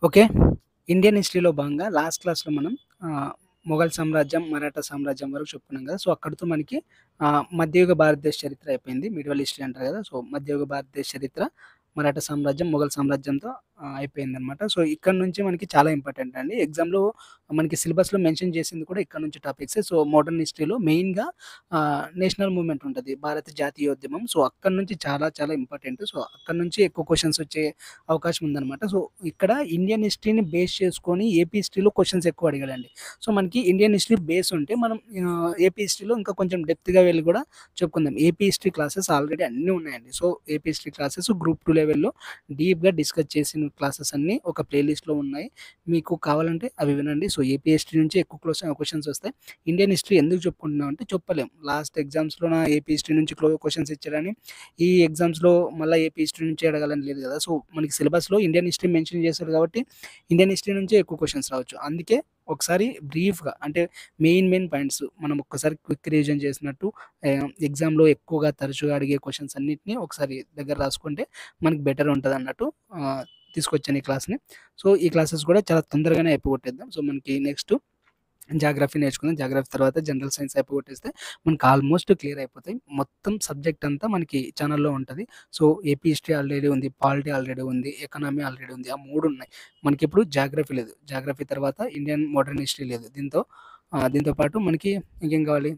Okay. Indian హిస్టరీలో భాగంగా last క్లాస్‌లో మనం మొఘల్ సామ్రాజ్యం, మరాఠా సామ్రాజ్యం వరకు చెప్పుకున్నాం గదా! సో, అక్కడితో మనకి మధ్యయుగ భారతదేశ చరిత్ర అయిపోయింది. మిడివల్ హిస్టరీ అంటారు గదా! సో, మధ్యయుగ భారతదేశ చరిత్ర, మరాఠా సామ్రాజ్యం, మొఘల్ సామ్రాజ్యంతో అయిపోయిందనమాట. సో, ఇక్కడి నుంచి మనకి చాలా ఇంపార్టెంట్ అండి. ఎగ్జామ్‌లో మనకి సిలబస్‌లో మెన్షన్ చేసింది కూడా ఇక్కడ నుంచి టాపిక్సే. సో, మోడర్న్ హిస్టరీలో మెయిన్‌గా నేషనల్ మూవ్‌మెంట్ ఉంటది. భారత జాతీయోద్యమం. సో, అక్కడి నుంచి చాలా చాలా ఇంపార్టెంట్. సో, అక్కడి నుంచి ఎక్కువ క్వెషన్స్ వచ్చే అవకాశం ఉందనమాట. సో, ఇక్కడ ఇండియన్ హిస్టరీని బేస్ చేసుకొని ఏపీ హిస్టరీలో క్వెషన్స్ ఎక్కువ అడిగాడండి. సో, మనకి ఇండియన్ హిస్టరీ బేస్ ఉంటే మనం ఏపీ హిస్టరీలో ఇంకా కొంచెం డెప్త్‌గా వెళ్లి కూడా చెప్పుకుందాం. ఏపీ హిస్టరీ క్లాసెస్ ఆల్రెడీ అన్నీ ఉన్నాయండి. So, AP history classes group 2 లెవెల్‌లో డీప్‌గా డిస్కస్ చేసిన క్లాసెస్ అన్నీ ఒక ప్లే లిస్ట్‌లో ఉన్నాయి. మీకు కావాలంటే అవి వినండి. సో, ఏపీ హిస్టరీ నుంచి ఎక్కువ క్వెషన్స్ వస్తాయి. ఇండియన్ హిస్టరీ ఎందుకు చెప్పుకుంటున్నాం అంటే చెప్పలేం. లాస్ట్ ఎగ్జామ్స్‌లోన ఏపీ హిస్టరీ నుంచి క్వెషన్స్ ఇచ్చారని ఈ ఎగ్జామ్స్‌లో మళ్ళా ఏపీ హిస్టరీ నుంచే అడగాలని లేదు కదా! సో, మనకి సిలబస్‌లో ఇండియన్ హిస్టరీ మెన్షన్ చేశారు కాబట్టి ఇండియన్ హిస్టరీ నుంచే ఎక్కువ క్వెషన్స్ రావచ్చు. అందుకే ఒకసారి బ్రీఫ్‌గా అంటే మెయిన్ పాయింట్స్ మనం ఒక్కసారి క్విక్ రివిజన్ చేసినట్టు ఎగ్జామ్‌లో ఎక్కువగా తరచుగా అడిగే క్వెషన్స్ అన్నిటిని ఒకసారి దగ్గర రాసుకుంటే మనకి బెటర్ ఉంటదన్నట్టు తీసుకొచ్చాను ఈ క్లాస్‌ని. సో, ఈ క్లాసెస్ కూడా చాలా తొందరగానే అయిపోగొట్టేద్దాం. సో, మనకి నెక్స్ట్ జాగ్రఫీ నేర్చుకుందాం. జాగ్రఫీ తర్వాత జనరల్ సైన్స్ అయిపోగొట్టేస్తే మనకు ఆల్మోస్ట్ క్లియర్ అయిపోతాయి. మొత్తం సబ్జెక్ట్ అంతా మనకి ఛానెల్‌లో ఉంటది. సో, ఏపీ హిస్టరీ ఆల్రెడీ ఉంది. పాలిటీ ఆల్రెడీ ఉంది. ఎకానమీ ఆల్రెడీ ఉంది. ఆ 3 ఉన్నాయి. మనకిప్పుడు జాగ్రఫీ లేదు. జాగ్రఫీ తర్వాత ఇండియన్ మోడర్న్ హిస్టరీ లేదు. దీంతో పాటు మనకి ఇంకేం కావాలి?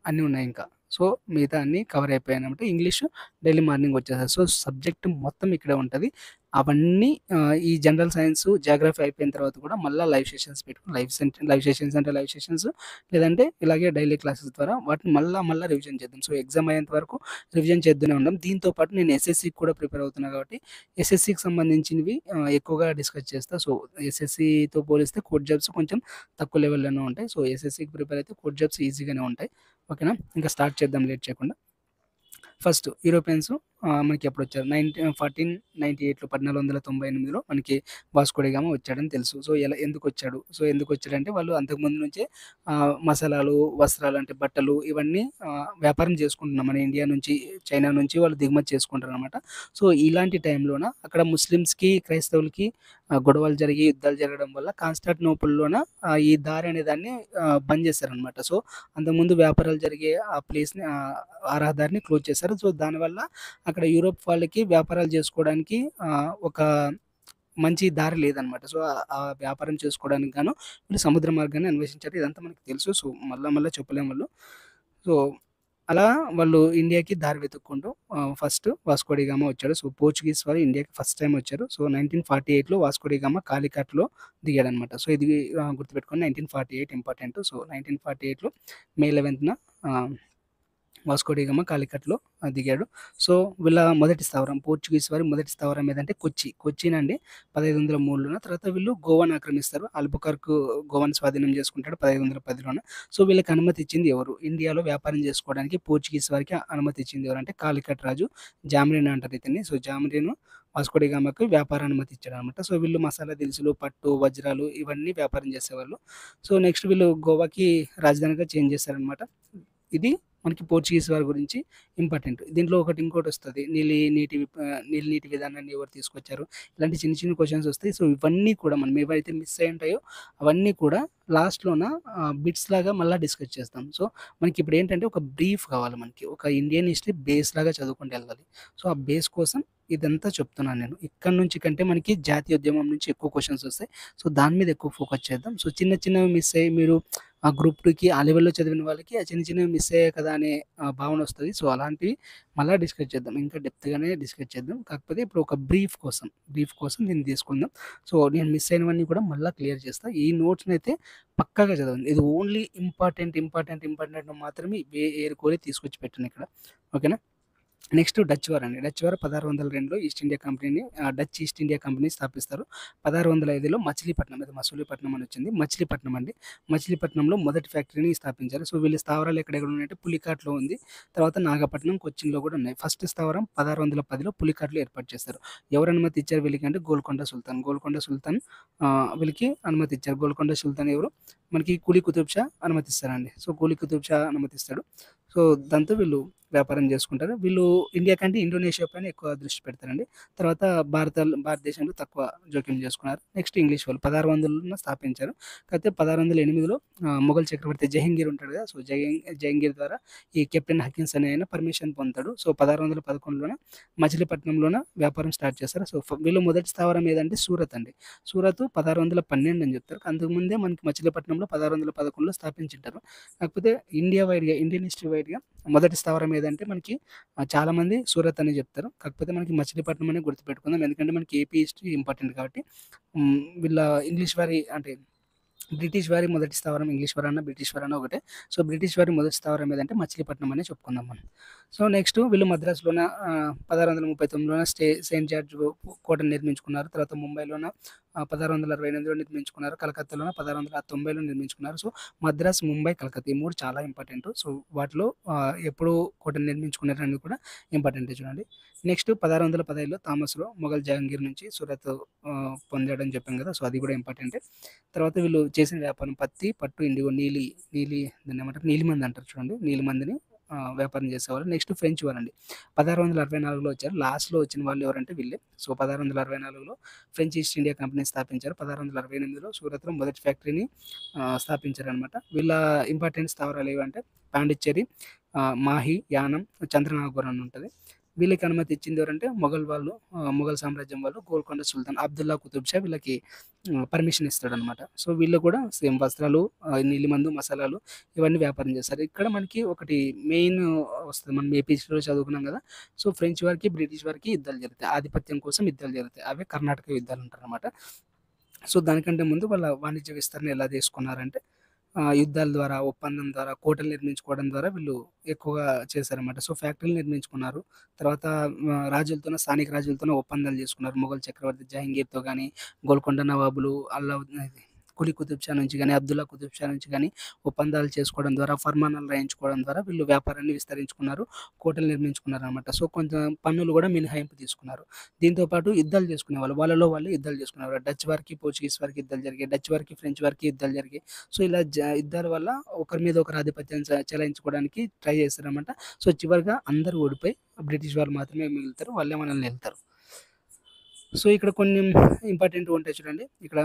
అన్నీ ఉన్నాయింకా. సో, మిగతా అన్నీ కవర్ అయిపోయాయనమాట. ఇంగ్లీషు డైలీ మార్నింగ్ వచ్చేస్తది. సో, సబ్జెక్ట్ మొత్తం ఇక్కడే ఉంటది. అవన్నీ ఈ జనరల్ సైన్స్, జియోగ్రఫీ అయిపోయిన తర్వాత కూడా మళ్ళా లైవ్ సెషన్స్ పెట్టుకొని లైవ్ సెషన్స్ అంటే లైవ్ సెషన్స్ లేదంటే ఇలాగే డైలీ క్లాసెస్ ద్వారా వాటిని మళ్ళా రివిజన్ చేద్దాం. సో, ఎగ్జామ్ అయ్యేంత వరకు రివిజన్ చేస్తూనే ఉందాం. దీంతో పాటు నేను ఎస్ఎస్‌సికి కూడా ప్రిపేర్ అవుతున్నా కాబట్టి ఎస్ఎస్‌సికి సంబంధించినవి ఎక్కువగా డిస్కస్ చేస్తా. సో, ఎస్ఎస్‌సితో పోలిస్తే కోర్ జాబ్స్ కొంచెం తక్కువ లెవెల్‌లోనే ఉంటాయి. సో, ఎస్ఎస్‌సికి ప్రిపేర్ అయితే కోర్ జాబ్స్ ఈజీగానే ఉంటాయి. ఓకేనా? ఇంకా స్టార్ట్ చేద్దాం లేట్ చేయకుండా. First Europeans మనకెప్పుడొచ్చారు? 1498లో 1498లో మనకి వాస్కో డి గామా వచ్చాడని తెలుసు. సో, ఎందుకొచ్చాడు? సో, ఎందుకొచ్చాడంటే వాళ్ళు అంతకుముందు నుంచే మసాలాలు, వస్త్రాలు అంటే బట్టలు ఇవన్నీ వ్యాపారం చేసుకుంటున్నాం. మన ఇండియా నుంచి, చైనా నుంచి వాళ్ళు దిగుమతి చేసుకుంటారనమాట. సో, ఇలాంటి టైంలోన అక్కడ ముస్లిమ్స్‌కి, క్రైస్తవులకి గొడవలు జరిగి, యుద్ధాలు జరగడం వల్ల కాన్స్టాంటినోపుల్‌లోన ఈ దారి అనే దాన్ని బంద్ చేశారనమాట. సో, అంతకుముందు వ్యాపారాలు జరిగే ఆ ప్లేస్‌ని ఆ రహదారిని క్లోజ్ చేశారు. సో, దానివల్ల అక్కడ యూరోప్ వాళ్ళకి వ్యాపారాలు చేసుకోవడానికి ఒక మంచి దారి లేదనమాట. సో, ఆ వ్యాపారం చేసుకోవడానికి గాను వీళ్ళు సముద్ర మార్గాన్ని అన్వేషించారు. ఇదంతా మనకు తెలుసు. సో, మళ్ళా చెప్పలేం వాళ్ళు. సో, అలా వాళ్ళు ఇండియాకి దారి వెతుక్కుంటూ ఫస్ట్ వాస్కో డి గామా వచ్చాడు. సో, పోర్చుగీస్ వాళ్ళు ఇండియాకి ఫస్ట్ టైమ్ వచ్చారు. సో, 1948లో వాస్కో డి గామా కాలికట్‌లో దిగాడనమాట. సో, ఇది గుర్తుపెట్టుకోండి 1948 ఇంపార్టెంట్. సో, 1948లో మే 11న ఆహ్ వాస్కో డి గామా కాలికట్‌లో దిగాడు. సో, వీళ్ళ మొదటి స్థావరం పోర్చుగీస్ వారి మొదటి స్థావరం ఏదంటే కొచ్చి. కొచ్చినండి 1503లోన. తర్వాత వీళ్ళు గోవాను ఆక్రమిస్తారు. అల్బుకర్క్ గోవాను స్వాధీనం చేసుకుంటాడు 1510లోన. సో, వీళ్ళకి అనుమతి ఇచ్చింది ఎవరు? ఇండియాలో వ్యాపారం చేసుకోవడానికి పోర్చుగీస్ వారికి అనుమతి ఇచ్చింది ఎవరంటే కాలికట్ రాజు జామరీన్ అంటారు ఇతన్ని. సో, జామరీను వాస్కో డి గామాకి వ్యాపార అనుమతి ఇచ్చాడనమాట. సో, వీళ్ళు మసాలా దినుసులు, పట్టు, వజ్రాలు ఇవన్నీ వ్యాపారం చేసేవాళ్ళు. సో, నెక్స్ట్ వీళ్ళు గోవాకి రాజధానిగా చేంజ్ చేశారనమాట. ఇది మనకి పోర్చుగీస్ వారి గురించి ఇంపార్టెంట్. దీంట్లో ఇంకోటొస్తది. నీలి నీటి విధానాన్ని ఎవరు తీసుకొచ్చారు? ఇలాంటి చిన్న క్వెషన్స్ వస్తాయి. సో, ఇవన్నీ కూడా మనం ఏవైతే మిస్ అయ్యి ఉంటాయో అవన్నీ కూడా లాస్ట్‌లోన బిట్స్ లాగా మళ్ళా డిస్కస్ చేస్తాం. సో, మనకిప్పుడేంటంటే ఒక బ్రీఫ్ కావాలి మనకి. ఒక ఇండియన్ హిస్టరీ బేస్ లాగా చదువుకుంటూ ఎళ్ళాలి. సో, ఆ బేస్ కోసం ఇదంతా చెప్తున్నాను నేను. ఇక్కడి నుంచి కంటే మనకి జాతీయోద్యమం నుంచి ఎక్కువ క్వెషన్స్ వస్తాయి. సో, దాని మీద ఎక్కువ ఫోకస్ చేద్దాం. సో, చిన్నవి మిస్ అయ్యి మీరు ఆ గ్రూప్ 2కి ఆ లెవెల్‌లో చదివిన వాళ్ళకి ఆ చిన్నవి మిస్ అయ్యాయి కదా! అనే భావనొస్తది. సో, అలాంటివి మళ్ళా డిస్కస్ చేద్దాం. ఇంకా డెప్త్‌గానే డిస్కస్ చేద్దాం. కాకపోతే ఇప్పుడు ఒక బ్రీఫ్ కోసం దీన్ని తీసుకుందాం. సో, నేను మిస్ అయినవన్నీ కూడా మళ్ళా క్లియర్ చేస్తా. ఈ నోట్స్‌నైతే పక్కాగా చదవండి. ఇది ఓన్లీ ఇంపార్టెంట్ మాత్రమే ఏరుకోరి తీసుకొచ్చి పెట్టానిక్కడ. ఓకేనా? నెక్స్ట్ డచ్ వార్ అండి. డచ్ వార్ 1602లో డచ్ ఈస్ట్ ఇండియా కంపెనీ స్థాపిస్తారు. 1605లో మచిలీపట్నం ఇది మసూలీపట్నం అని వచ్చింది. మచిలీపట్నం అండి. మచిలీపట్నంలో మొదటి ఫ్యాక్టరీని స్థాపించారు. సో, వీళ్ళ స్థావరాలు ఎక్కడెక్కడ ఉన్నాయంటే పులికాట్‌లో ఉంది. తర్వాత నాగపట్నం, కొచ్చిన్‌లో కూడా ఉన్నాయి. ఫస్ట్ స్థావరం 1610లో పులికాట్‌లో ఏర్పాటు చేశారు. ఎవరు అనుమతి ఇచ్చారు వీళ్ళకి అంటే గోల్కొండ సుల్తాన్ వీళ్ళకి అనుమతి ఇచ్చారు. గోల్కొండ సుల్తాన్ ఎవరు? మనకి కూలీ కుతుబ్ షా అనుమతిస్తారండి. సో, కూలీ కుతుబ్ షా అనుమతిస్తాడు. సో, దాంతో వీళ్ళు వ్యాపారం చేసుకుంటారు. వీళ్ళు ఇండియా కంటే ఇండోనేషియా పైన ఎక్కువ దృష్టి పెడతారండి. తర్వాత భారతదేశంలో తక్కువ జోక్యం చేసుకున్నారు. నెక్స్ట్ ఇంగ్లీష్ వాళ్ళు 1600లో స్థాపించారు. కాకపోతే 1608లో మొఘల్ చక్రవర్తి జహంగీర్ ఉంటాడు కదా! సో, జహంగీర్ ద్వారా ఈ కెప్టెన్ హకిన్స్ అనే ఆయన పర్మిషన్ పొందుతాడు. సో, 1611లోన మచిలీపట్నంలోన వ్యాపారం స్టార్ట్ చేస్తారు. సో, వీళ్ళు మొదటి స్థావరం ఏదంటే సూరత్ అండి. సూరత్ 1612 అని చెప్తారు. అంతకుముందే మనకి మచిలీపట్నంలో 1611లో స్థాపించింటారు. కాకపోతే ఇండియన్ హిస్టరీ వైడ్‌గా మొదటి స్థావరం ఏదంటే మనకి చాలామంది సూరత్ అని చెప్తారు. కాకపోతే మనకి మచిలీపట్నం అని గుర్తుపెట్టుకుందాం. ఎందుకంటే మనకి ఏపీ హిస్టరీ ఇంపార్టెంట్ కాబట్టి. వీళ్ళ ఇంగ్లీష్ వారి అంటే బ్రిటిష్ వారి మొదటి స్థావరం ఇంగ్లీష్ వారన్నా, బ్రిటిష్ వారన్నా ఒకటే. సో, బ్రిటిష్ వారి మొదటి స్థావరం ఏదంటే మచిలీపట్నం అనే చెప్పుకుందాం మనం. సో, నెక్స్ట్ వీళ్ళు మద్రాసులోన 1639లోన సెయింట్ జార్జ్ కోటను నిర్మించుకున్నారు. తర్వాత ముంబైలోన 1668లో నిర్మించుకున్నారు. కలకత్తాలోన 1690లో నిర్మించుకున్నారు. సో, మద్రాస్, ముంబై, కలకత్తా ఈ 3 చాలా ఇంపార్టెంట్. సో, వాటిలో ఎప్పుడు కోటను నిర్మించుకున్నారనేది కూడా ఇంపార్టెంటే చూడండి. నెక్స్ట్ 1615లో థామస్‌లో మొఘల్ జహాంగీర్ నుంచి సూరత్ పొందాడని చెప్పాం కదా! సో, అది కూడా ఇంపార్టెంటే. తర్వాత వీళ్ళు చేసిన వ్యాపారం పత్తి, పట్టు, ఇండిగో, నీలి దాన్నేమంటారు నీలిమంది అంటారు చూడండి. నీలిమందిని వ్యాపారం చేసేవాళ్ళు. Next French వారండి. 1664లో వచ్చారు. లాస్ట్‌లో వచ్చిన వాళ్ళు ఎవరంటే వీళ్ళే. సో, 1664లో ఫ్రెంచ్ ఈస్ట్ ఇండియా కంపెనీ స్థాపించారు. 1668లో సూరత్‌లో మొదటి ఫ్యాక్టరీని స్థాపించారనమాట. వీళ్ళ ఇంపార్టెంట్ స్థావరాలు ఏవంటే పాండిచ్చేరి, మాహి, యానం, చంద్రనాగపురం అని ఉంటది. వీళ్ళకి అనుమతి ఇచ్చింది ఎవరంటే మొఘల్ సామ్రాజ్యం వాళ్ళు గోల్కొండ సుల్తాన్ అబ్దుల్లా కుతుబ్ షా వీళ్ళకి పర్మిషన్ ఇస్తాడనమాట. సో, వీళ్ళు కూడా సేమ్ వస్త్రాలు, నీలిమందు, మసాలాలు ఇవన్నీ వ్యాపారం చేస్తారు. ఇక్కడ మనకి ఒకటి మెయిన్ వస్తది. మనం ఏపీ హిస్టరీలో చదువుకున్నాం కదా! సో, ఫ్రెంచ్ వారికి, బ్రిటిష్ వారికి యుద్ధాలు జరుగుతాయి. ఆధిపత్యం కోసం యుద్ధాలు జరుగుతాయి. అవే కర్ణాటక యుద్ధాలు అంటారనమాట. సో, దానికంటే ముందు వాళ్ళ వాణిజ్య విస్తరణ ఎలా చేసుకున్నారంటే యుద్ధాల ద్వారా, ఒప్పందం ద్వారా, కోటలు నిర్మించుకోవడం ద్వారా వీళ్ళు ఎక్కువగా చేశారనమాట. సో, ఫ్యాక్టరీలు నిర్మించుకున్నారు. తర్వాత స్థానిక రాజులతోనే ఒప్పందాలు చేసుకున్నారు. మొఘల్ చక్రవర్తి జహంగీర్‌తో గాని, గోల్కొండ నవాబులు, కులీ కుతుబ్ షా నుంచి గాని, అబ్దుల్లా కుతుబ్ షా నుంచి గాని ఒప్పందాలు చేసుకోవడం ద్వారా, ఫర్మానాలు రాయించుకోవడం ద్వారా వీళ్ళు వ్యాపారాన్ని విస్తరించుకున్నారు. కోటలు నిర్మించుకున్నారనమాట. సో, కొంచెం పన్నులు కూడా మినహాయింపు తీసుకున్నారు. దీంతో పాటు యుద్ధాలు చేసుకునేవాళ్ళు. వాళ్ళలో వాళ్ళు యుద్ధాలు చేసుకునేవారు. డచ్ వారికి, పోర్చుగీస్ వారికి యుద్ధాలు జరిగాయి. డచ్ వారికి, ఫ్రెంచ్ వారికి యుద్ధాలు జరిగాయి. సో, ఇలా యుద్ధాల వల్ల ఒకరి మీద ఒకరు ఆధిపత్యం చెలాయించుకోవడానికి ట్రై చేస్తారనమాట. సో, చివరిగా అందరూ ఓడిపోయి బ్రిటిష్ వాళ్ళు మాత్రమే మిగులుతారు. వాళ్ళే మనల్ని ఏలుతారు. సో, ఇక్కడ కొన్ని ఇంపార్టెంట్‌వి ఉంటాయి చూడండి. ఇక్కడ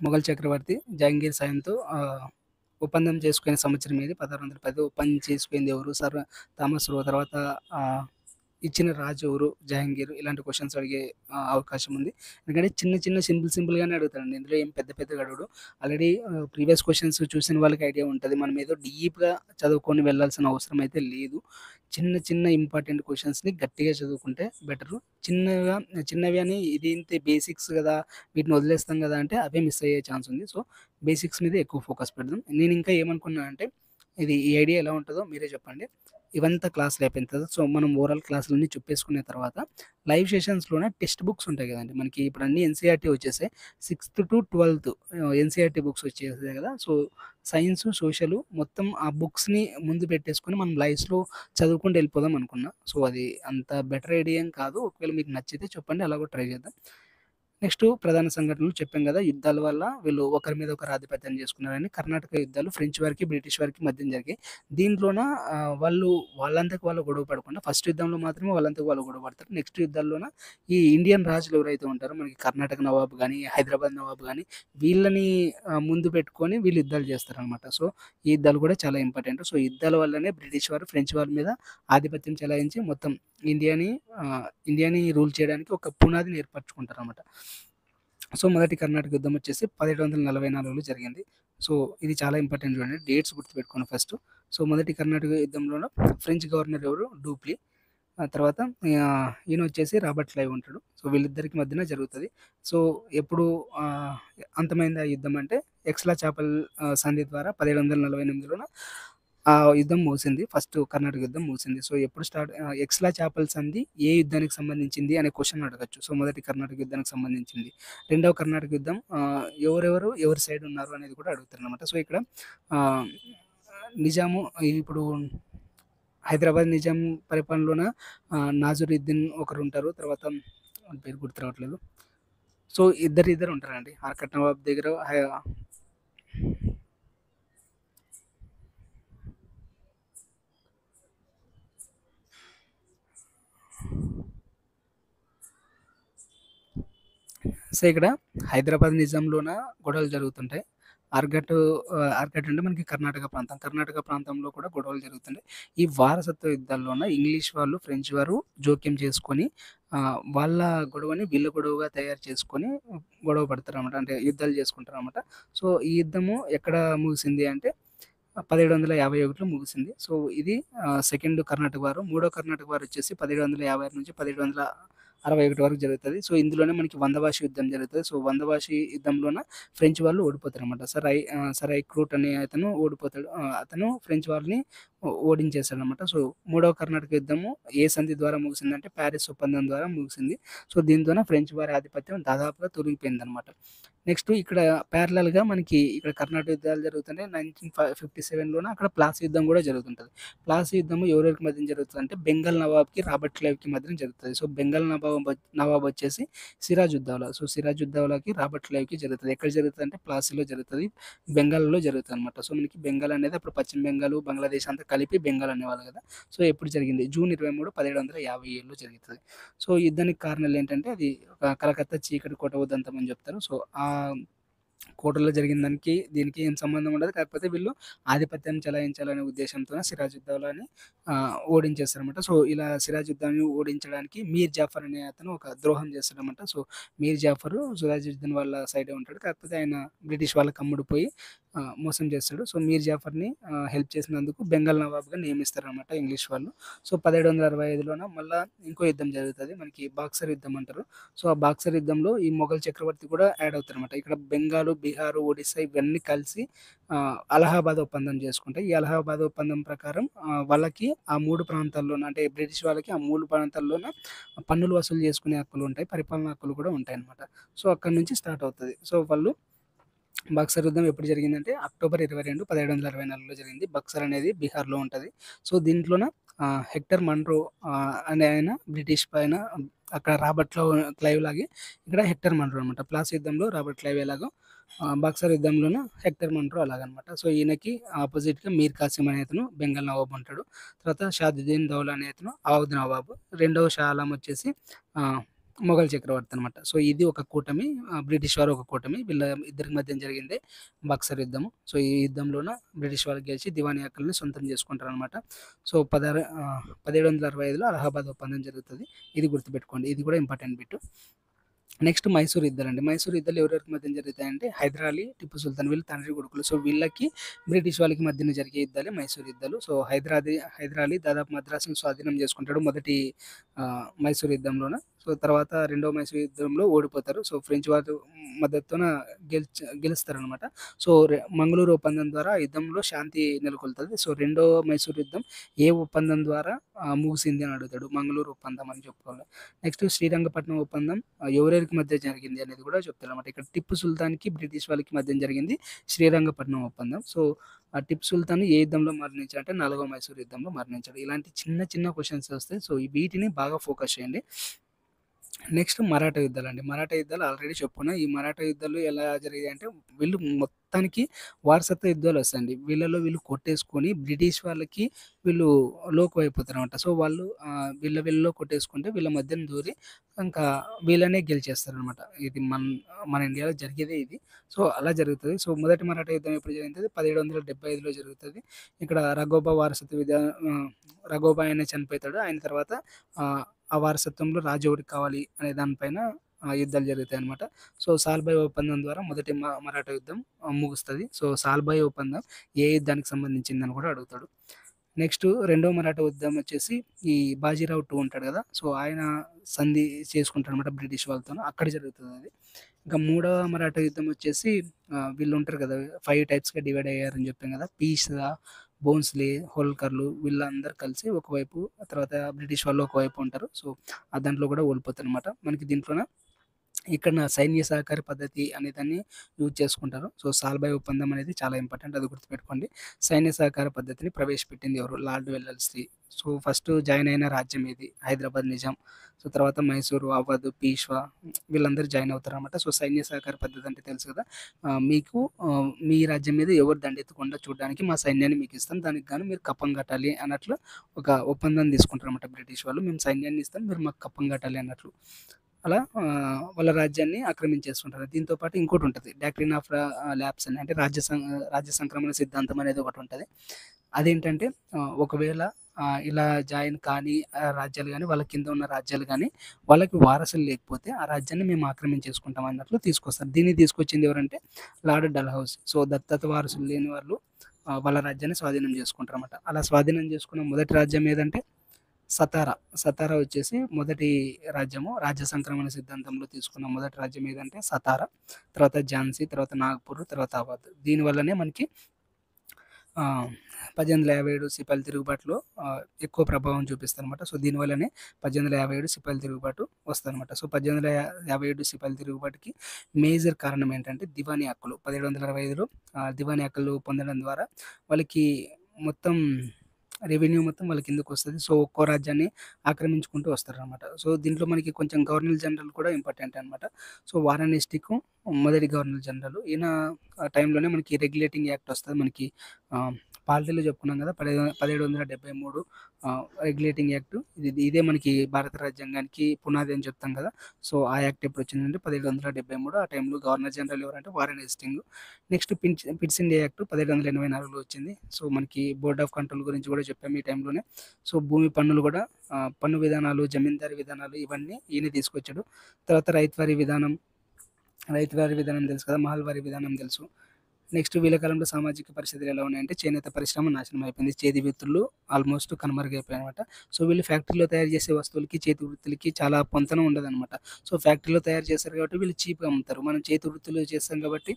మొఘల్ చక్రవర్తి జహంగీర్ సాయంతో ఒప్పందం చేసుకునే సంవత్సరం ఏది? 1610 ఒప్పందం చేసుకుంది ఎవరు? సర్ థామస్ రో. తర్వాత ఆహ్, ఇచ్చిన రాజు ఎవరు? జహంగీర్. ఇలాంటి క్వెషన్స్ అడిగే అవకాశం ఉంది. ఎందుకంటే చిన్న సింపుల్‌గానే అడుగుతాడండి. ఇందులో ఏం పెద్దగా అడగడు. ఆల్రెడీ ప్రీవియస్ క్వెషన్స్ చూసిన వాళ్ళకి ఐడియా ఉంటది. మనం ఏదో డీప్‌గా చదువుకొని వెళ్ళాల్సిన అవసరం అయితే లేదు. చిన్న ఇంపార్టెంట్ క్వెషన్స్‌ని గట్టిగా చదువుకుంటే బెటరు. చిన్నగా చిన్నవి అని ఇది ఇంతే బేసిక్స్ గదా! వీటిని వదిలేస్తాం గదా! అంటే అవే మిస్ అయ్యే ఛాన్స్ ఉంది. సో, బేసిక్స్ మీద ఎక్కువ ఫోకస్ పెడదాం. నేను ఇంకా ఏమనుకున్నానంటే ఈ ఐడియా ఎలా ఉంటదో మీరే చెప్పండి. ఇవంతా క్లాసులు అయిపోయిన తర్వాత సో, మనం ఓవరాల్ క్లాసులన్నీ చెప్పేసుకున్న తర్వాత లైవ్ సెషన్స్‌లోనే టెక్స్ట్ బుక్స్ ఉంటాయి గదండీ! మనకి ఇప్పుడు అన్నీ ఎన్‌సీఈఆర్‌టీ వచ్చేసాయి. 6థ్-12థ్ ఎన్‌సీఈఆర్‌టీ బుక్స్ వచ్చేసాయి గదా! సో, సైన్సు, సోషలు మొత్తం ఆ బుక్స్‌ని ముందు పెట్టేసుకొని మనం లైవ్స్‌లో చదువుకుంటూ వెళ్ళిపోదాం అనుకున్నా. సో, అది అంత బెటర్ ఐడియా ఏం కాదు. ఒకవేళ మీకు నచ్చితే చెప్పండి. అలా కూడా ట్రై చేద్దాం. నెక్స్టు ప్రధాన సంఘటనలు చెప్పాం గదా! యుద్ధాల వల్ల వీళ్ళు ఒకరి మీద ఒకరు ఆధిపత్యం చేసుకున్నారని. కర్ణాటక యుద్ధాలు ఫ్రెంచ్ వారికి, బ్రిటిష్ వారికి మధ్యన జరిగాయి. దీంట్లోన వాళ్ళంతకు వాళ్ళు గొడవ పడకుండా ఫస్ట్ యుద్ధంలో మాత్రమే వాళ్ళంతకు వాళ్ళు గొడవ పడతారు. నెక్స్ట్ యుద్ధాల్లోన ఈ ఇండియన్ రాజులు ఎవరైతే ఉంటారో మనకి కర్ణాటక నవాబు గాని, హైదరాబాద్ నవాబు గాని వీళ్ళని ముందు పెట్టుకొని వీళ్ళు యుద్ధాలు చేస్తారనమాట. సో, ఈ యుద్ధాలు కూడా చాలా ఇంపార్టెంట్. సో, యుద్ధాల వల్లనే బ్రిటిష్ వారు ఫ్రెంచ్ వారి మీద ఆధిపత్యం చెలాయించి మొత్తం ఇండియాని ఇండియాని రూల్ చేయడానికి ఒక పునాదిని ఏర్పరచుకుంటారనమాట. సో, మొదటి కర్ణాటక యుద్ధం వచ్చేసి 1744లో జరిగింది. సో, ఇది చాలా ఇంపార్టెంట్ చూడండి. డేట్స్ గుర్తుపెట్టుకోండి ఫస్టు. సో, మొదటి కర్ణాటక యుద్ధంలోన ఫ్రెంచ్ గవర్నర్ ఎవరు? డూప్లీ. తర్వాత ఈయనొచ్చేసి రాబర్ట్ క్లైవ్ ఉంటాడు. సో, వీళ్ళిద్దరికి మధ్యన జరుగుతది. సో, ఎప్పుడు ఆహ్, అంతమైంది ఆ యుద్ధం అంటే ఎక్స్‌లా చాపల్ సంధి ద్వారా 1748లోన ఆ యుద్ధం ముగిసింది. ఫస్ట్ కర్ణాటక యుద్ధం ముగిసింది. సో, ఎప్పుడు ఎక్స్‌లా చాపల్ సంధి ఏ యుద్ధానికి సంబంధించింది అనే క్వెషన్ అడగొచ్చు. సో, మొదటి కర్ణాటక యుద్ధానికి సంబంధించింది. రెండవ కర్ణాటక యుద్ధం ఎవరి సైడ్ ఉన్నారు అనేది కూడా అడుగుతారనమాట. సో, ఇక్కడ ఆహ్, నిజాము ఇప్పుడు హైదరాబాద్ నిజాం పరిపాలనలోన నాజరుద్దీన్ ఒకరుంటారు. తర్వాత వాళ్ళ పేరు గుర్తు రావట్లేదు. సో, ఇద్దరు ఉంటారండి. ఆర్కట్ నవాబ్ దగ్గర సో, ఇక్కడ హైదరాబాద్ నిజాంలోన గొడవలు జరుగుతుంటాయి. అర్గట్ అంటే మనకి కర్ణాటక ప్రాంతం. కర్ణాటక ప్రాంతంలో కూడా గొడవలు జరుగుతుంటాయి. ఈ వారసత్వ యుద్ధాల్లోన ఇంగ్లీష్ వాళ్ళు, ఫ్రెంచ్ వారు జోక్యం చేసుకొని వాళ్ళ గొడవని వీళ్ళ గొడవగా తయారు చేసుకొని గొడవ పడతారనమాట. అంటే యుద్ధాలు చేసుకుంటారనమాట. సో, ఈ యుద్ధము ఎక్కడ ముగిసింది అంటే 1751లో ముగిసింది. సో, ఇది సెకండ్ కర్ణాటక వారు. మూడో కర్ణాటక వార్ వచ్చేసి 1756 నుంచి 1761 వరకు జరుగుతది. సో, ఇందులోనే మనకి వందవాషి యుద్ధం జరుగుతది. సో, వందవాషి యుద్ధంలోన ఫ్రెంచ్ వాళ్ళు ఓడిపోతారనమాట. సర్ ఐక్రూట్ అనే అతను ఓడిపోతాడు. అతను ఫ్రెంచ్ వాళ్ళని ఓడించేసాడనమాట. సో, మూడవ కర్ణాటక యుద్ధము ఏ సంధి ద్వారా ముగిసిందంటే పారిస్ ఒప్పందం ద్వారా ముగిసింది. సో, దీంతోన ఫ్రెంచ్ వారి ఆధిపత్యం దాదాపుగా తొలగిపోయిందనమాట. నెక్స్ట్ ఇక్కడ ప్యారలల్‌గా మనకి ఇక్కడ కర్ణాటక యుద్ధాలు జరుగుతుంటాయి. 1957లోన అక్కడ ప్లాసీ యుద్ధం గూడా జరుగుతుంటది. ప్లాసీ యుద్ధము ఎవరెవరికి మధ్యన జరుగుతదంటే బెంగాల్ నవాబ్‌కి, రాబర్ట్ క్లైవ్‌కి మధ్యన జరుగుతది. సో, బెంగాల్ నవాబ్ వచ్చేసి సిరాజుద్దౌలా. సో, సిరాజుద్దౌలాకి, రాబర్ట్ క్లైవ్‌కి జరుగుతది. ఎక్కడ జరుగుతదంటే ప్లాసీలో జరుగుతది. బెంగాల్‌లో జరుగుతదనమాట. సో, మనకి బెంగాల్ అనేది అప్పుడు పశ్చిమ బెంగాల్, బంగ్లాదేశ్ అంతా కలిపి బెంగాల్ అనేవాళ్ళు గదా! సో, ఎప్పుడు జరిగింది? జూన్ 23, 1757లో జరుగుతది. సో, ఈ యుద్ధానికి కారణాలేంటంటే అది ఒక కలకత్తా చీకటి కోట ఉదంతం అని జెప్తారు. సో, కోటలో జరిగిన దానికి, దీనికి ఏం సంబంధం ఉండదు. కాకపోతే వీళ్ళు ఆధిపత్యం చెలాయించాలనే ఉద్దేశంతోనే సిరాజుద్దౌలాని ఓడించేస్తారనమాట. సో, ఇలా సిరాజుద్దౌలాని ఓడించడానికి మీర్ జాఫర్ అనే అతను ఒక ద్రోహం చేస్తాడనమాట. సో, మీర్ జాఫరు సిరాజుద్దౌలా వాళ్ళ సైడే ఉంటాడు. కాకపోతే ఆయన బ్రిటిష్ వాళ్ళకి అమ్ముడుపోయి మోసం చేస్తాడు. సో, మీర్ జాఫర్‌ని హెల్ప్ చేసినందుకు బెంగాల్ నవాబ్‌గా నియమిస్తారనమాట ఇంగ్లీష్ వాళ్ళు. సో, 1765లోన మళ్ళా ఇంకో యుద్ధం జరుగుతది. మనకి బాక్సర్ యుద్ధం అంటారు. సో, ఆ బాక్సర్ యుద్ధంలో ఈ మొఘల్ చక్రవర్తి కూడా యాడ్ అవుతారనమాట. ఇక్కడ బెంగాలు, బీహారు, ఒడిస్సా ఇవన్నీ కలిసి అలహాబాద్ ఒప్పందం చేసుకుంటాయి. ఈ అలహాబాద్ ఒప్పందం ప్రకారం వాళ్ళకి ఆ 3 ప్రాంతాల్లోన అంటే బ్రిటిష్ వాళ్ళకి ఆ 3 ప్రాంతాల్లోన పన్నులు వసూలు చేసుకునే హక్కులుంటాయి. పరిపాలనా హక్కులు కూడా ఉంటాయన్నమాట. సో, అక్కడి నుంచి స్టార్ట్ అవుతది. సో, వాళ్ళు బక్సర్ యుద్ధం ఎప్పుడు జరిగిందంటే అక్టోబర్ 22, 1764లో జరిగింది. బక్సర్ అనేది బీహార్‌లో ఉంటది. సో, దీంట్లోన హెక్టర్ మన్రో అనే ఆయన బ్రిటిష్ పైన అక్కడ క్లైవ్ లాగే ఇక్కడ హెక్టర్ మన్రో అనమాట. ప్లాసీ యుద్ధంలో రాబర్ట్ క్లైవ్ ఎలాగో బక్సర్ యుద్ధంలోన హెక్టర్ మన్రో అలాగనమాట. సో, ఈయనకి ఆపోజిట్‌గా మీర్ కాసిం అనే అతను బెంగాల్ నవాబ్ ఉంటాడు. తర్వాత షాదుద్దీన్ దౌలా అనే అతను అవధ్ నవాబు. రెండవ షా ఆలం వచ్చేసి ఆహ్, మొఘల్ చక్రవర్తి అనమాట. సో, ఇది ఒక కూటమి. బ్రిటిష్ వారు ఒక కూటమి. వీళ్ళ ఇద్దరి మధ్యన జరిగిందే బక్సర్ యుద్ధము. సో, ఈ యుద్ధంలోన బ్రిటిష్ వాళ్ళు గెలిచి దివానీ హక్కుల్ని సొంతం చేసుకుంటారనమాట. సో, 1765లో అలహాబాద్ ఒప్పందం జరుగుతది. ఇది గుర్తుపెట్టుకోండి. ఇది కూడా ఇంపార్టెంట్ బిట్. నెక్స్ట్ మైసూర్ యుద్ధాలండి. మైసూర్ యుద్ధాలు ఎవరెవరికి మధ్యన జరుగుతాయంటే హైదర్ అలీ, టిప్పు సుల్తాన్ వీళ్ళు తండ్రి కొడుకులు. సో, వీళ్ళకి బ్రిటిష్ వాళ్ళకి మధ్యన జరిగే యుద్ధాలే మైసూర్ యుద్ధాలు. సో, హైదర్ అలీ దాదాపు మద్రాసుని స్వాధీనం చేసుకుంటాడు మొదటి మైసూర్ యుద్ధంలోన. సో, తర్వాత రెండో మైసూర్ యుద్ధంలో ఓడిపోతారు. సో, ఫ్రెంచ్ వారు మద్దతుతోన గెలుస్తారనమాట. సో, మంగళూరు ఒప్పందం ద్వారా ఆ యుద్ధంలో శాంతి నెలకొల్తది. సో, రెండో మైసూర్ యుద్ధం ఏ ఒప్పందం ద్వారా ముగిసింది అని అడుగుతాడు. మంగళూరు ఒప్పందం అని చెప్పుకోవాలి. నెక్స్ట్ శ్రీరంగపట్నం ఒప్పందం ఎవరెవరికి మధ్య జరిగింది అనేది కూడా చెప్తారనమాట. ఇక్కడ టిప్పు సుల్తాన్‌కి, బ్రిటిష్ వాళ్ళకి మధ్యన జరిగింది శ్రీరంగపట్నం ఒప్పందం. సో, ఆ టిప్పు సుల్తాన్ ఏ యుద్ధంలో మరణించాడంటే 4వ మైసూర్ యుద్ధంలో మరణించాడు. ఇలాంటి చిన్న చిన్న క్వెషన్స్ వస్తాయి. సో, వీటిని బాగా ఫోకస్ చేయండి. నెక్స్ట్ మరాఠా యుద్ధాలండి. మరాఠా యుద్ధాలు ఆల్రెడీ చెప్పుకున్నా. ఈ మరాఠా యుద్ధాలు ఎలా జరిగాయంటే వీళ్ళు మొత్తానికి వారసత్వ యుద్ధాలొస్తాయండి. వీళ్ళు కొట్టేసుకొని బ్రిటిష్ వాళ్ళకి వీళ్ళు లోకువైపోతారనమాట. సో, వాళ్ళు వీళ్ళలో కొట్టేసుకుంటే వీళ్ళ మధ్యన దూరి ఇంకా వీళ్ళనే గెలిచేస్తారనమాట. ఇది మన ఇండియాలో జరిగేదే ఇది. సో, అలా జరుగుతది. సో, మొదటి మరాఠా యుద్ధం ఎప్పుడు జరిగిందంటే 1775లో జరుగుతది. ఇక్కడ రఘోబా ఆయన చనిపోతాడు. ఆయన తర్వాత ఆ వారసత్వంలో రాజు ఎవరికి కావాలి అనే దానిపైన యుద్ధాలు జరుగుతాయన్నమాట. సో, సాల్‌బాయ్ ఒప్పందం ద్వారా మొదటి మరాఠా యుద్ధం ముగుస్తది. సో, సాల్‌బాయ్ ఒప్పందం ఏ యుద్ధానికి సంబంధించిందని కూడా అడుగుతాడు. నెక్స్ట్ రెండో మరాఠా యుద్ధం వచ్చేసి ఈ బాజీరావు 2 ఉంటాడు కదా! సో, ఆయన సంధి చేసుకుంటాడన్నమాట బ్రిటిష్ వాళ్ళతోని. అక్కడ జరుగుతదది. ఇంకా మూడవ మరాఠా యుద్ధం వచ్చేసి వీళ్ళుంటారు కదా! 5 టైప్స్‌గా డివైడ్ అయ్యారని చెప్పాం కదా! పీస్‌గా, భోంస్లే, హోల్కర్లు వీళ్ళందరూ కలిసి ఒకవైపు, తర్వాత బ్రిటిష్ వాళ్ళు ఒకవైపు ఉంటారు. సో, దాంట్లో కూడా ఓడిపోతారనమాట. మనకి దీంట్లోన ఇక్కడ సైన్య సహకార పద్ధతి అనే దాన్ని యూజ్ చేసుకుంటారు. సో, సాల్‌బాయ్ ఒప్పందం అనేది చాలా ఇంపార్టెంట్. అది గుర్తుపెట్టుకోండి. సైన్య సహకార పద్ధతిని ప్రవేశపెట్టింది ఎవరు? Lord Wellesley. So, first join అయిన రాజ్యం ఏది? హైదరాబాద్ నిజాం. సో, తర్వాత మైసూరు, అవధ్, పీష్వా వీళ్ళందరూ జాయిన్ అవుతారనమాట. సో, సైన్య సహకార పద్ధతి అంటే తెలుసు కదా! మీకు మీ రాజ్యం మీద ఎవరు దండెత్తకుండా చూడడానికి మా సైన్యాన్ని మీకిస్తాం. దానికి గాను మీరు కప్పం కట్టాలి అన్నట్లు ఒక ఒప్పందం తీసుకుంటారనమాట బ్రిటిష్ వాళ్ళు. మేము సైన్యాన్ని ఇస్తాం. మీరు మాకు కప్పం కట్టాలి అన్నట్లు. అలా వాళ్ళ రాజ్యాన్ని ఆక్రమించేసుకుంటారు. దీంతో పాటు ఇంకోటుంటది. డాక్ట్రిన్ ఆఫ్ ల్యాప్స్ అని అంటే రాజ్య సంక్రమణ సిద్ధాంతం అనేది ఒకటుంటది. అదేంటంటే ఒకవేళ ఇలా జాయిన్ కాని రాజ్యాలు గాని, వాళ్ళ కింద ఉన్న రాజ్యాలు గాని, వాళ్ళకి వారసులు లేకపోతే ఆ రాజ్యాన్ని మేము ఆక్రమించేసుకుంటాం అన్నట్లు తీసుకొస్తారు. దీన్ని తీసుకొచ్చింది ఎవరంటే లార్డ్ డల్హౌసీ. సో, దత్తత వారసులు లేని వాళ్ళు వాళ్ళ రాజ్యాన్ని స్వాధీనం చేసుకుంటారన్నమాట. అలా స్వాధీనం చేసుకున్న మొదటి రాజ్యం ఏదంటే సతారా. సతారా వచ్చేసి మొదటి రాజ్యము. రాజ్య సంక్రమణ సిద్ధాంతంలో తీసుకున్న మొదటి రాజ్యం ఏదంటే సతారా. తర్వాత ఝాన్సీ, తర్వాత నాగ్‌పూర్, తర్వాత అవధ్. దీనివల్లనే మనకి ఆహ్, 1857 సిపాయిల తిరుగుబాటులో ఎక్కువ ప్రభావం చూపిస్తదనమాట. సో, దీనివల్లనే 1857 సిపాయిల తిరుగుబాటు వస్తదనమాట. సో, 1857 సిపాయిల తిరుగుబాటుకి మేజర్ కారణం ఏంటంటే దివానీ హక్కులు. 1765లో దివానీ హక్కులు పొందడం ద్వారా వాళ్ళకి మొత్తం రెవెన్యూ మొత్తం వాళ్ళ కిందకొస్తది. సో, ఒక్కో రాజ్యాన్ని ఆక్రమించుకుంటూ వస్తారనమాట. సో, దీంట్లో మనకి కొంచెం గవర్నర్ జనరల్ కూడా ఇంపార్టెంట్ అనమాట. సో, వారన్ హెస్టికు మొదటి గవర్నర్ జనరల్. ఈయన ఆ టైంలోనే మనకి రెగ్యులేటింగ్ యాక్ట్ వస్తది. మనకి ఆహ్, పాలిటీలో చెప్పుకున్నాం కదా! 1773 రెగ్యులేటింగ్ యాక్ట్. ఇదే మనకి భారత రాజ్యాంగానికి పునాది అని చెప్తాం కదా! సో, ఆ యాక్ట్ ఎప్పుడొచ్చిందంటే 1773. ఆ టైంలో గవర్నర్ జనరల్ ఎవరంటే Warren Hasting. Next Pitt's India act 1784లో వచ్చింది. సో, మనకి బోర్డ్ ఆఫ్ కంట్రోల్ గురించి కూడా చెప్పాము ఈ టైంలోనే. సో, భూమి పన్నులు కూడా పన్ను విధానాలు, జమీందారీ విధానాలు ఇవన్నీ ఈయనే తీసుకొచ్చాడు. తర్వాత రైతువారీ విధానం తెలుసు కదా! మహల్వారీ విధానం తెలుసు. నెక్స్ట్ వీళ్ళ కాలంలో సామాజిక పరిస్థితులు ఎలా ఉన్నాయంటే చేనేత పరిశ్రమ నాశనం అయిపోయింది. చేతి వృత్తులు ఆల్మోస్ట్ కనుమరుగైపోయాయనమాట. సో, వీళ్ళు ఫ్యాక్టరీలో తయారు చేసే వస్తువులకి, చేతి వృత్తులకి చాలా పొంతన ఉండదనమాట. సో, ఫ్యాక్టరీలో తయారు చేస్తారు కాబట్టి వీళ్ళు చీప్‌గా అమ్ముతారు. మనం చేతి వృత్తులు చేస్తాం కాబట్టి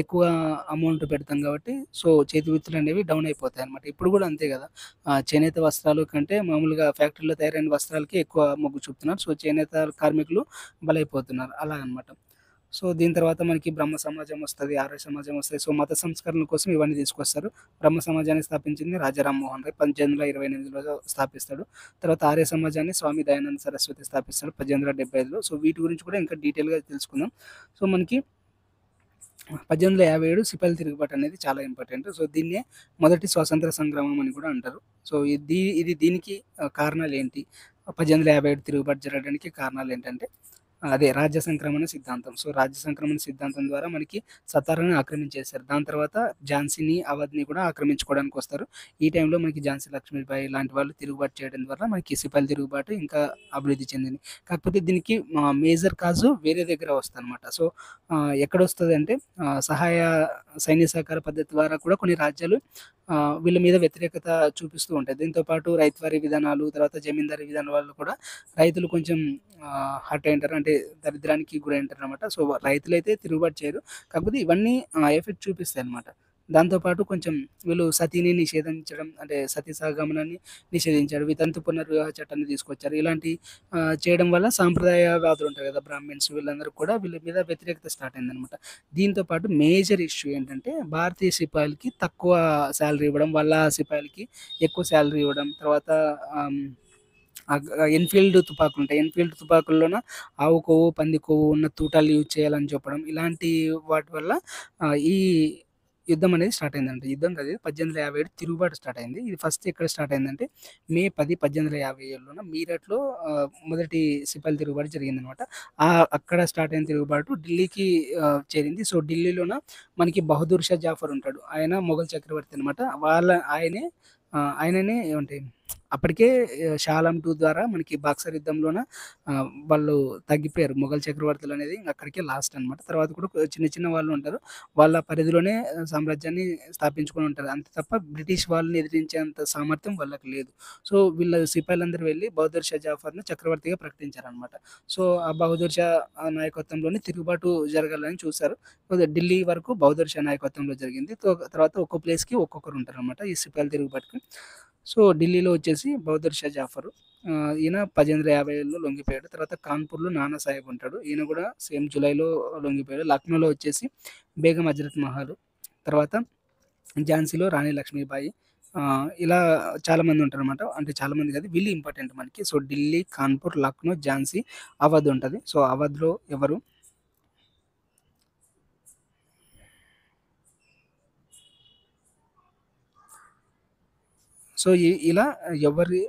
ఎక్కువ అమౌంట్ పెడతాం కాబట్టి సో, చేతి వృత్తులనేవి డౌన్ అయిపోతాయనమాట. ఇప్పుడు కూడా అంతే కదా! చేనేత వస్త్రాలు కంటే మామూలుగా ఫ్యాక్టరీలో తయారైన వస్త్రాలకి ఎక్కువ మొగ్గు చూపుతున్నారు. సో, చేనేత కార్మికులు బలైపోతున్నారు. అలా అనమాట. సో, దీని తర్వాత మనకి బ్రహ్మ సమాజం వస్తది. ఆర్య సమాజం వస్తది. సో, మత సంస్కరణల కోసం ఇవన్నీ తీసుకొస్తారు. బ్రహ్మ సమాజాన్ని స్థాపించింది రాజా రామ్మోహన్ రాయ్ 1828లో స్థాపిస్తాడు. తర్వాత ఆర్య సమాజాన్ని స్వామి దయానంద సరస్వతి స్థాపిస్తాడు 1875లో. సో, వీటి గురించి కూడా ఇంకా డీటెయిల్‌గా తెలుసుకుందాం. సో, మనకి 1857 సిపాయిల తిరుగుబాటు అనేది చాలా ఇంపార్టెంట్. సో, దీన్నే మొదటి స్వాతంత్ర సంగ్రామం అని కూడా అంటారు. సో, ఇది దీనికి కారణాలేంటి? 1857 తిరుగుబాటు జరగడానికి కారణాలేంటంటే అదే రాజ్య సంక్రమణ సిద్ధాంతం. సో, రాజ్య సంక్రమణ సిద్ధాంతం ద్వారా మనకి సతారాని ఆక్రమించేశారు. దాని తర్వాత ఝాన్సీని, అవధ్‌ని కూడా ఆక్రమించుకోవడానికొస్తారు. ఈ టైంలో మనకి ఝాన్సీ లక్ష్మీబాయి లాంటి వాళ్ళు తిరుగుబాటు చేయడం ద్వారా మనకి సిపాయిల తిరుగుబాటు ఇంకా అభివృద్ధి చెందింది. కాకపోతే దీనికి మేజర్ కాజు వేరే దగ్గర వస్తదనమాట. సో, ఎక్కడొస్తదంటే సహాయ సైన్య సహకార పద్ధతి ద్వారా కూడా కొన్ని రాజ్యాలు వీళ్ళ మీద వ్యతిరేకత చూపిస్తూ ఉంటాయి. దీంతో పాటు రైతువారీ విధానాలు, తర్వాత జమీందారీ విధానాల వల్ల కూడా రైతులు కొంచెం హర్ట్ అయ్యుంటారు. అంటే దరిద్రానికి గురైంటారనమాట. సో, రైతులైతే తిరుగుబాటు చేయరు. కాకపోతే ఇవన్నీ ఎఫెక్ట్ చూపిస్తాయన్నమాట. దాంతో పాటు కొంచెం వీళ్ళు సతీని నిషేధించడం అంటే సతీ సహగమనాన్ని నిషేధించారు. వితంతు పునర్వివాహ చట్టాన్ని తీసుకొచ్చారు. ఇలాంటి చేయడం వల్ల సాంప్రదాయవాదులుంటారు కదా! బ్రాహ్మిన్స్ వీళ్ళందరూ కూడా వీళ్ళ మీద వ్యతిరేకత స్టార్ట్ అయిందనమాట. దీంతో పాటు మేజర్ ఇష్యూ ఏంటంటే భారతీయ సిపాయిలకి తక్కువ సాలరీ ఇవ్వడం, వాళ్ళ సిపాయిలకి ఎక్కువ సాలరీ ఇవ్వడం. తర్వాత ఆహ్, ఎన్‌ఫీల్డ్ తుపాకులుంటాయి. ఎన్‌ఫీల్డ్ తుపాకుల్లోన ఆవు కొవ్వు, పంది కొవ్వు ఉన్న తూటాలు యూజ్ చేయాలని చెప్పడం. ఇలాంటి వాటి వల్ల ఈ యుద్ధం అనేది స్టార్ట్ అయిందంట. యుద్ధం కాదు ఇది 1857 తిరుగుబాటు స్టార్ట్ అయింది. ఇది ఫస్ట్ ఎక్కడ స్టార్ట్ అయిందంటే మే 10, 1857లోన మీరట్‌లో మొదటి సిపాయిల తిరుగుబాటు జరిగిందనమాట. అక్కడ స్టార్ట్ అయిన తిరుగుబాటు ఢిల్లీకి చేరింది. సో, ఢిల్లీలోన మనకి బహదూర్ షా జఫర్ ఉంటాడు. ఆయన మొఘల్ చక్రవర్తి అనమాట. ఆయనే ఆయననే ఏమంటే అప్పటికే షా ఆలం 2 ద్వారా మనకి బక్సర్ యుద్ధంలోన వాళ్ళు తగ్గిపోయారు. మొఘల్ చక్రవర్తులనేది అక్కడికే లాస్ట్ అనమాట. తర్వాత కూడా చిన్న చిన్న వాళ్ళు ఉంటారు. వాళ్ళ పరిధిలోనే సామ్రాజ్యాన్ని స్థాపించుకొని ఉంటారు. అంతే తప్ప బ్రిటిష్ వాళ్ళని ఎదిరించేంత సామర్థ్యం వాళ్ళకి లేదు. సో, వీళ్ళ సిపాయిలందరూ వెళ్లి బహదూర్ షా జఫర్‌ని చక్రవర్తిగా ప్రకటించారనమాట. సో, ఆ బహదూర్ షా నాయకత్వంలోనే తిరుగుబాటు జరగాలని చూసారు. ఢిల్లీ వరకు బహదూర్ షా నాయకత్వంలో జరిగింది. తర్వాత ఒక్కో ప్లేస్‌కి ఒక్కొక్కరుంటారనమాట ఈ సిపాయిల తిరుగుబాటుకి. సో, ఢిల్లీలో వచ్చేసి బహదూర్ షా జఫర్ ఈయన 1850లో లొంగిపోయాడు. తర్వాత కాన్పూర్‌లో నానా సాహెబ్ ఉంటాడు. ఈయన కూడా సేమ్ జులైలో లొంగిపోయాడు. లక్నోలో వచ్చేసి బేగం హజరత్ మహల్, తర్వాత ఝాన్సీలో రాణి లక్ష్మీబాయి ఇలా చాలామంది ఉంటారనమాట. అంటే చాలామంది కాదు వీళ్ళు ఇంపార్టెంట్ మనకి. సో, ఢిల్లీ, కాన్పూర్, లక్నో, ఝాన్సీ, అవధ్ ఉంటది. సో, అవధ్‌లో ఎవరు? సో, ఇలా ఎవరి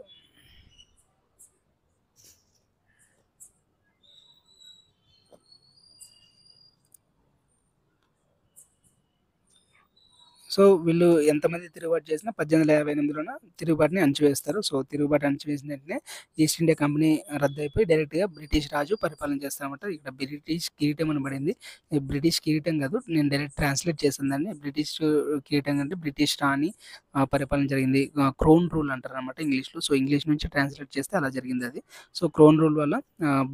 సో, వీళ్ళు ఎంతమంది తిరుగుబాటు చేసినా 1858లోన తిరుగుబాటుని అణచివేస్తారు. సో, తిరుగుబాటు అణచివేసిన వెంటనే ఈస్ట్ ఇండియా కంపెనీ రద్దయిపోయి డైరెక్ట్‌గా బ్రిటిష్ రాజు పరిపాలన చేస్తారనమాట. ఇక్కడ బ్రిటిష్ కిరీటం అని పడింది. ఈ బ్రిటిష్ కిరీటం కాదు. నేను డైరెక్ట్ ట్రాన్స్‌లేట్ చేశాను దాన్ని. బ్రిటిష్ కిరీటం అంటే బ్రిటిష్ రాణి పరిపాలన జరిగింది. క్రౌన్ రూల్ అంటారనమాట ఇంగ్లీష్‌లో. సో, ఇంగ్లీష్ నుంచి ట్రాన్స్‌లేట్ చేస్తే అలా జరిగిందది. సో, క్రౌన్ రూల్ వల్ల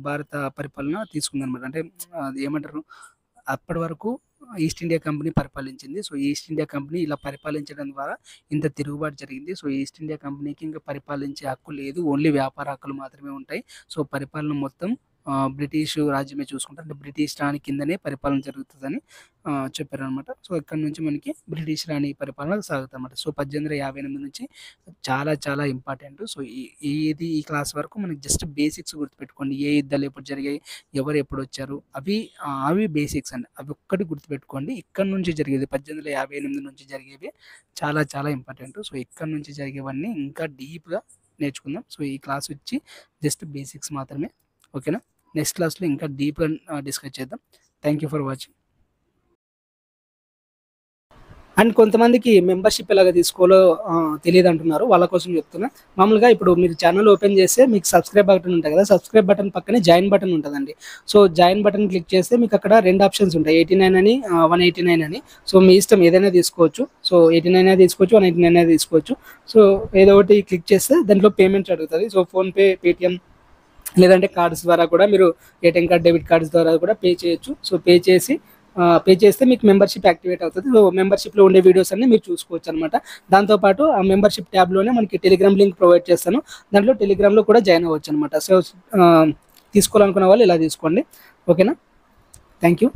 భారత పరిపాలన తీసుకుందనమాట. అంటే అది ఏమంటారు? అప్పటి వరకు ఈస్ట్ ఇండియా కంపెనీ పరిపాలించింది. సో, ఈస్ట్ ఇండియా కంపెనీ ఇలా పరిపాలించడం ద్వారా ఇంత తిరుగుబాటు జరిగింది. సో, ఈస్ట్ ఇండియా కంపెనీకి ఇంక పరిపాలించే హక్కు లేదు. ఓన్లీ వ్యాపార హక్కులు మాత్రమే ఉంటాయి. సో, పరిపాలన మొత్తం బ్రిటిష్ రాజ్యమే చూసుకుంటారు. అంటే బ్రిటిష్ రాణి కిందనే పరిపాలన జరుగుతదని చెప్పారనమాట. సో, ఇక్కడి నుంచి మనకి బ్రిటిష్ రాణి పరిపాలన సాగుతదనమాట. సో, 1858 నుంచి చాలా చాలా ఇంపార్టెంట్. సో, ఈ క్లాస్ వరకు మనకి జస్ట్ బేసిక్స్ గుర్తుపెట్టుకోండి. ఏ యుద్ధాలు ఎప్పుడు జరిగాయి? ఎవరు ఎప్పుడొచ్చారు? అవి బేసిక్స్ అండి. అవి ఒక్కటి గుర్తుపెట్టుకోండి. ఇక్కడి నుంచి జరిగేది 1858 నుంచి జరిగేవి చాలా చాలా ఇంపార్టెంట్. సో, ఇక్కడి నుంచి జరిగేవన్నీ ఇంకా డీప్‌గా నేర్చుకుందాం. సో, ఈ క్లాస్ వచ్చి జస్ట్ బేసిక్స్ మాత్రమే. ఓకేనా? నెక్స్ట్ క్లాస్‌లో ఇంకా డీప్‌గా డిస్కస్ చేద్దాం. Thank you for watching. And కొంతమందికి మెంబర్‌షిప్ ఎలాగ తీసుకోవాలో తెలీదంటున్నారు. వాళ్ళ కోసం చెప్తున్నా. మామూలుగా ఇప్పుడు మీరు ఛానెల్ ఓపెన్ చేస్తే మీకు సబ్స్క్రైబ్ బటన్ ఉంటది కదా! సబ్స్క్రైబ్ బటన్ పక్కనే జాయిన్ బటన్ ఉంటదండి. సో, జాయిన్ బటన్ క్లిక్ చేస్తే మీకు అక్కడ 2 ఆప్షన్స్ ఉంటాయి. 89 అని 189 అని. సో, మీ ఇష్టం ఏదైనా తీసుకోవచ్చు. సో, 89 అయినా తీసుకోవచ్చు, 189 అయినా తీసుకోవచ్చు. సో, ఏదో ఒకటి క్లిక్ చేస్తే దాంట్లో పేమెంట్ అడుగుతది. సో, ఫోన్‌పే, పేటీఎం లేదంటే కార్డ్స్ ద్వారా కూడా మీరు ఏటీఎం కార్డ్, డెబిట్ కార్డ్స్ ద్వారా కూడా పే చేయొచ్చు. సో, పే చేస్తే మీకు మెంబర్‌షిప్ యాక్టివేట్ అవుతది. సో, మెంబర్‌షిప్‌లో ఉండే వీడియోస్ అన్నీ మీరు చూసుకోవచ్చనమాట. దాంతో పాటు ఆ మెంబర్‌షిప్ ట్యాబ్‌లోనే మనకి టెలిగ్రామ్ లింక్ ప్రొవైడ్ చేస్తాను. దాంట్లో టెలిగ్రామ్‌లో కూడా జాయిన్ అవ్వచ్చనమాట. సో, తీసుకోవాలనుకున్న వాళ్ళు ఇలా తీసుకోండి. ఓకేనా? Thank you.